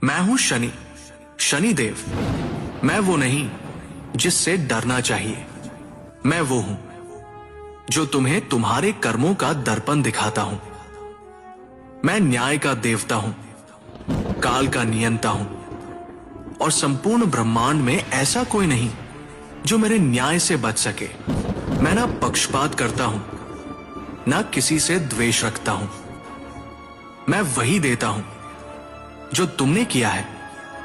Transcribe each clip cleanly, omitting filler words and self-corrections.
मैं हूं शनि, शनिदेव। मैं वो नहीं जिससे डरना चाहिए। मैं वो हूं जो तुम्हें तुम्हारे कर्मों का दर्पण दिखाता हूं। मैं न्याय का देवता हूं, काल का नियंता हूं, और संपूर्ण ब्रह्मांड में ऐसा कोई नहीं जो मेरे न्याय से बच सके। मैं ना पक्षपात करता हूं, ना किसी से द्वेष रखता हूं। मैं वही देता हूं जो तुमने किया है।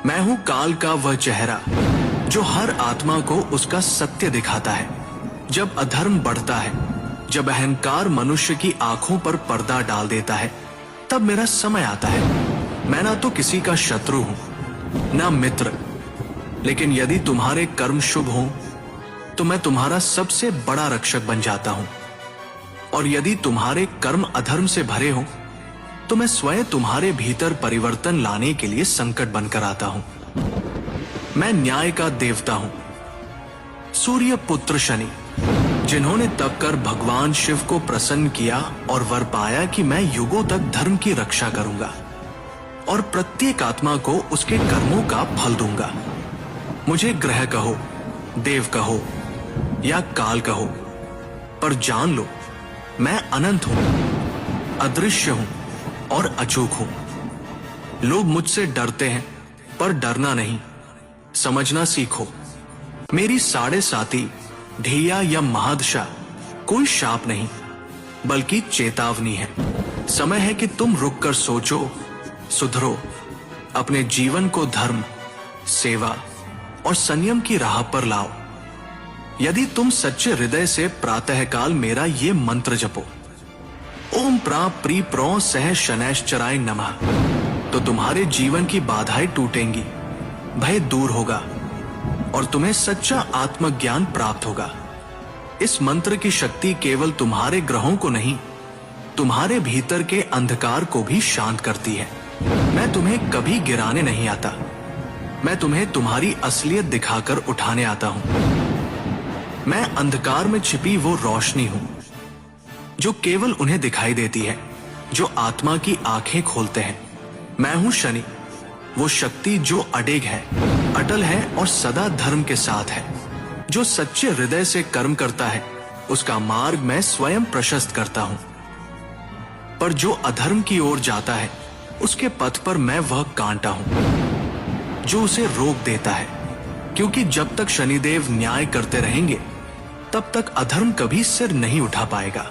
मैं हूं काल का वह चेहरा जो हर आत्मा को उसका सत्य दिखाता है। जब अधर्म बढ़ता है, जब अहंकार मनुष्य की आंखों पर पर्दा डाल देता है, तब मेरा समय आता है। मैं ना तो किसी का शत्रु हूं, ना मित्र, लेकिन यदि तुम्हारे कर्म शुभ हों तो मैं तुम्हारा सबसे बड़ा रक्षक बन जाता हूं, और यदि तुम्हारे कर्म अधर्म से भरे हों तो मैं स्वयं तुम्हारे भीतर परिवर्तन लाने के लिए संकट बनकर आता हूं। मैं न्याय का देवता हूं, सूर्य पुत्र शनि, जिन्होंने तप कर भगवान शिव को प्रसन्न किया और वर पाया कि मैं युगों तक धर्म की रक्षा करूंगा और प्रत्येक आत्मा को उसके कर्मों का फल दूंगा। मुझे ग्रह कहो, देव कहो या काल कहो, पर जान लो मैं अनंत हूं, अदृश्य हूं और अचूक हूं। लोग मुझसे डरते हैं, पर डरना नहीं, समझना सीखो। मेरी 7.5 ढैया या महादशा कोई शाप नहीं, बल्कि चेतावनी है। समय है कि तुम रुककर सोचो, सुधरो, अपने जीवन को धर्म, सेवा और संयम की राह पर लाओ। यदि तुम सच्चे हृदय से प्रातःकाल मेरा ये मंत्र जपो, ओम प्रा प्री प्रो सह शनैश्चराय नमः, तो तुम्हारे जीवन की बाधाएं टूटेंगी, भय दूर होगा और तुम्हें सच्चा आत्मज्ञान प्राप्त होगा। इस मंत्र की शक्ति केवल तुम्हारे ग्रहों को नहीं, तुम्हारे भीतर के अंधकार को भी शांत करती है। मैं तुम्हें कभी गिराने नहीं आता, मैं तुम्हें तुम्हारी असलियत दिखाकर उठाने आता हूं। मैं अंधकार में छिपी वो रोशनी हूं जो केवल उन्हें दिखाई देती है जो आत्मा की आंखें खोलते हैं। मैं हूं शनि, वो शक्ति जो अडेग है, अटल है और सदा धर्म के साथ है। जो सच्चे हृदय से कर्म करता है उसका मार्ग मैं स्वयं प्रशस्त करता हूं, पर जो अधर्म की ओर जाता है उसके पथ पर मैं वह कांटा हूं जो उसे रोक देता है। क्योंकि जब तक शनिदेव न्याय करते रहेंगे तब तक अधर्म कभी सिर नहीं उठा पाएगा।